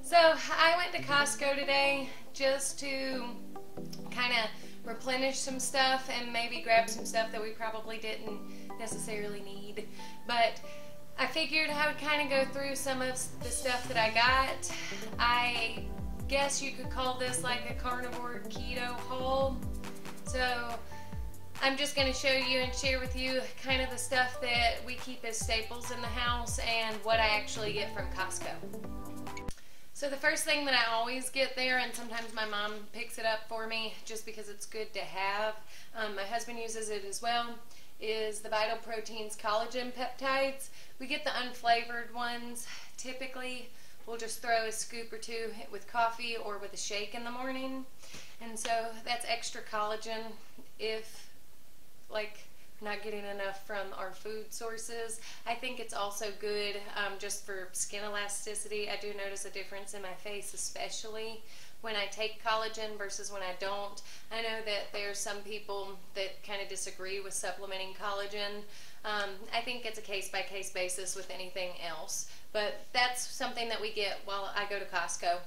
So I went to Costco today just to kind of replenish some stuff and maybe grab some stuff that we probably didn't necessarily need. But I figured I would kind of go through some of the stuff that I got. I guess you could call this like a carnivore keto haul. So I'm just going to show you and share with you kind of the stuff that we keep as staples in the house and what I actually get from Costco. So the first thing that I always get there, and sometimes my mom picks it up for me just because it's good to have, my husband uses it as well, is the Vital Proteins collagen peptides. We get the unflavored ones. Typically we'll just throw a scoop or two with coffee or with a shake in the morning, and so that's extra collagen if not getting enough from our food sources. I think it's also good just for skin elasticity. I do notice a difference in my face, especially when I take collagen versus when I don't. I know that there's some people that kind of disagree with supplementing collagen. I think it's a case-by-case basis with anything else, but that's something that we get while I go to Costco.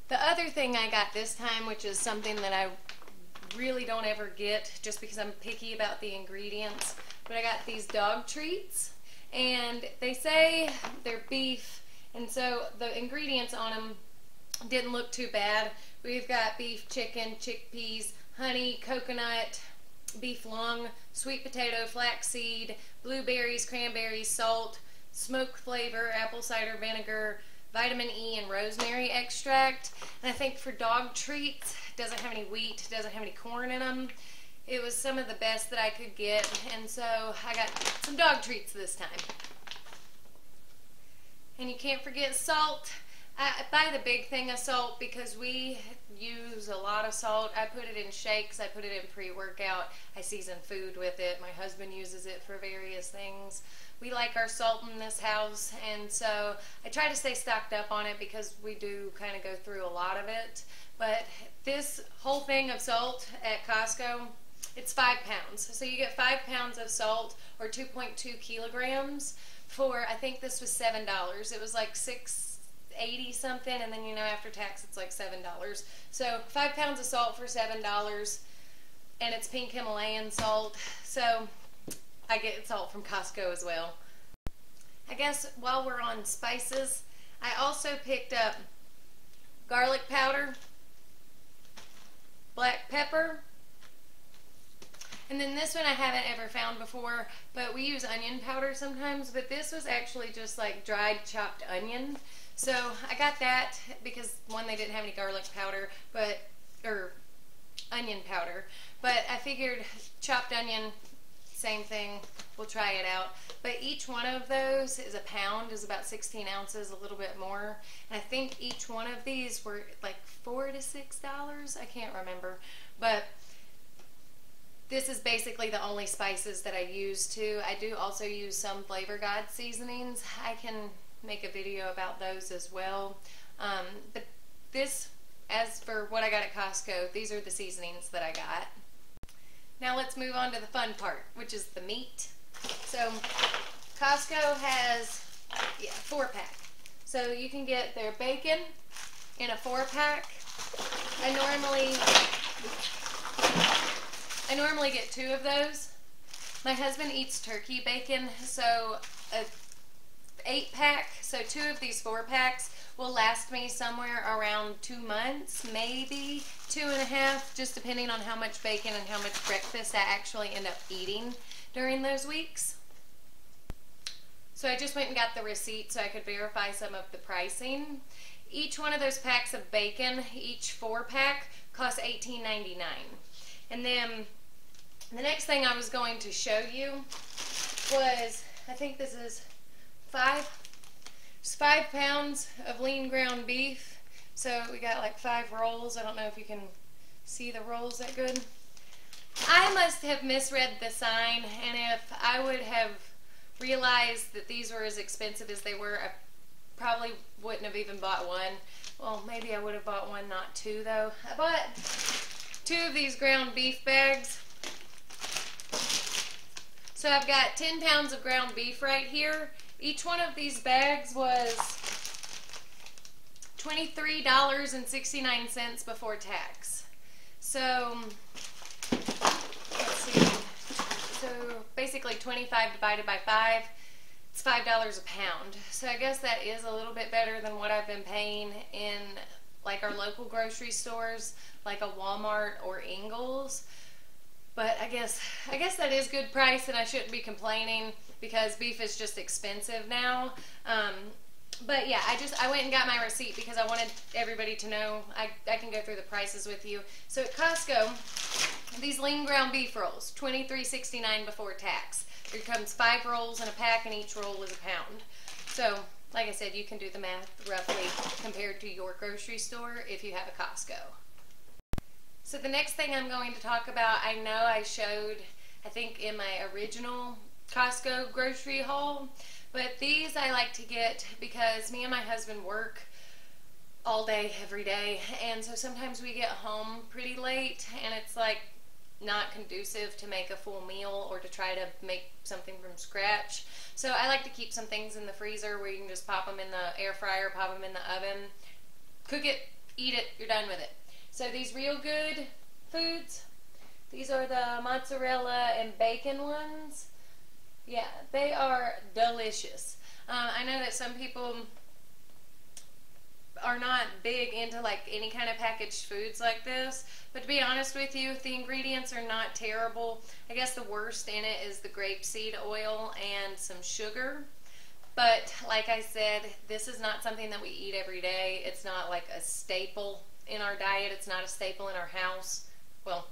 The other thing I got this time, which is something that I really don't ever get just because I'm picky about the ingredients, but I got these dog treats, and they say they're beef, and so the ingredients on them didn't look too bad. We've got beef, chicken, chickpeas, honey, coconut, beef lung, sweet potato, flaxseed, blueberries, cranberries, salt, smoke flavor, apple cider vinegar, vitamin E, and rosemary extract. And I think for dog treats, it doesn't have any wheat, it doesn't have any corn in them. It was some of the best that I could get, and so I got some dog treats this time. And you can't forget salt. I buy the big thing of salt because we use a lot of salt. I put it in shakes, I put it in pre-workout, I season food with it. My husband uses it for various things. We like our salt in this house, and so I try to stay stocked up on it because we do kind of go through a lot of it. But this whole thing of salt at Costco, it's 5 pounds. So you get 5 pounds of salt, or 2.2 kilograms, for, I think this was $7. It was like $6.80 something, and then after tax it's like $7. So 5 pounds of salt for $7, and it's pink Himalayan salt. So I get salt from Costco as well. I guess while we're on spices, I also picked up garlic powder, black pepper, and then this one I haven't ever found before, but we use onion powder sometimes, but this was actually just like dried chopped onion. So I got that because, one, they didn't have any garlic powder, or onion powder, but I figured chopped onion, same thing, we'll try it out. But each one of those is a pound, is about 16 ounces, a little bit more. And I think each one of these were like $4 to $6, I can't remember. But this is basically the only spices that I use too. I do also use some Flavor God seasonings. I can make a video about those as well. But this, as for what I got at Costco, these are the seasonings that I got. Now let's move on to the fun part, which is the meat. So Costco has 4-pack. So you can get their bacon in a 4-pack. I normally get 2 of those. My husband eats turkey bacon, so a 8-pack, so 2 of these 4-packs will last me somewhere around 2 months, maybe 2.5, just depending on how much bacon and how much breakfast I actually end up eating during those weeks. So I just went and got the receipt so I could verify some of the pricing. Each one of those packs of bacon, each 4-pack, costs $18.99. And then the next thing I was going to show you was, I think this is 5 pounds of lean ground beef. So we got like 5 rolls. I don't know if you can see the rolls that good. I must have misread the sign, and if I would have realized that these were as expensive as they were, I probably wouldn't have even bought one. Well, maybe I would have bought one, not 2 though. I bought 2 of these ground beef bags. So I've got 10 pounds of ground beef right here. Each one of these bags was $23.69 before tax. So let's see. So basically 25 divided by 5, it's $5 a pound. So I guess that is a little bit better than what I've been paying in like our local grocery stores, like a Walmart or Ingles. But I guess that is good price, and I shouldn't be complaining because beef is just expensive now. But yeah, I went and got my receipt because I wanted everybody to know. I can go through the prices with you. So at Costco, these lean ground beef rolls, $23.69 before tax. There comes 5 rolls in a pack, and each roll is a pound. So like I said, you can do the math roughly compared to your grocery store if you have a Costco. So the next thing I'm going to talk about, I know I showed, I think in my original Costco grocery haul, but these I like to get because me and my husband work all day, every day, and so sometimes we get home pretty late and it's like not conducive to make a full meal or to try to make something from scratch. So I like to keep some things in the freezer where you can just pop them in the air fryer, pop them in the oven, cook it, eat it, you're done with it. So these Real Good Foods, these are the mozzarella and bacon ones. Yeah, they are delicious. I know that some people are not big into like any kind of packaged foods like this, but to be honest with you, the ingredients are not terrible. I guess the worst in it is the grapeseed oil and some sugar. But like I said, this is not something that we eat every day. It's not like a staple in our diet. It's not a staple in our house. Well,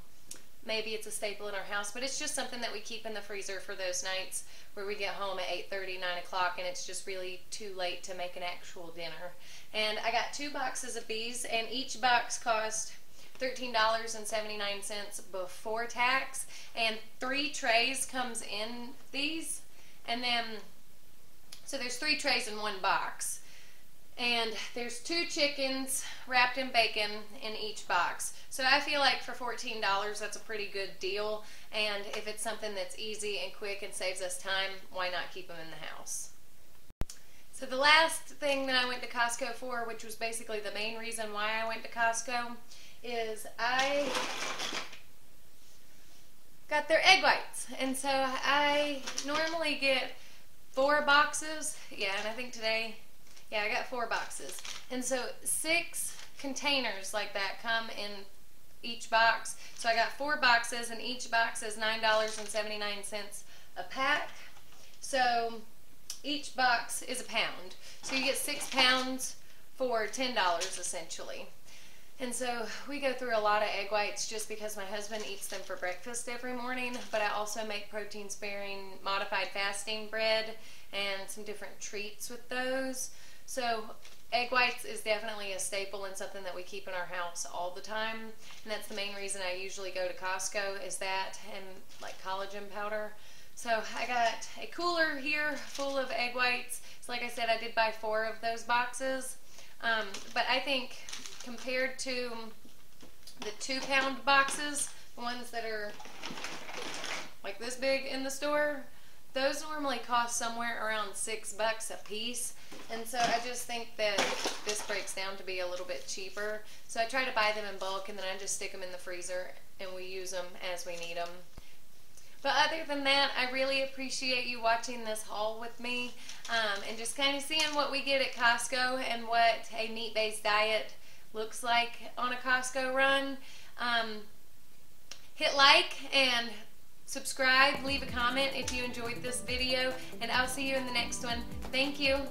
maybe it's a staple in our house, but it's just something that we keep in the freezer for those nights where we get home at 8:30, 9 o'clock, and it's just really too late to make an actual dinner. And I got 2 boxes of these, and each box cost $13.79 before tax, and 3 trays comes in these, and then so there's 3 trays in 1 box. And there's 2 chickens wrapped in bacon in each box. So I feel like for $14, that's a pretty good deal. And if it's something that's easy and quick and saves us time, why not keep them in the house? So the last thing that I went to Costco for, which was basically the main reason why I went to Costco, is I got their egg whites. And so I normally get 4 boxes. Yeah, and I think today, yeah, I got 4 boxes. And so 6 containers like that come in each box. So I got 4 boxes, and each box is $9.79 a pack. So each box is a pound. So you get 6 pounds for $10 essentially. And so we go through a lot of egg whites just because my husband eats them for breakfast every morning, but I also make protein sparing modified fasting bread and some different treats with those. So egg whites is definitely a staple and something that we keep in our house all the time, and that's the main reason I usually go to Costco, is that and like collagen powder. So I got a cooler here full of egg whites. So like I said, I did buy 4 of those boxes, but I think compared to the 2-pound boxes, the ones that are like this big in the store, those normally cost somewhere around $6 a piece. And so I just think that this breaks down to be a little bit cheaper. So I try to buy them in bulk, and then I just stick them in the freezer and we use them as we need them. But other than that, I really appreciate you watching this haul with me, and just kind of seeing what we get at Costco and what a meat-based diet looks like on a Costco run. Hit like and subscribe, leave a comment if you enjoyed this video, and I'll see you in the next one. Thank you.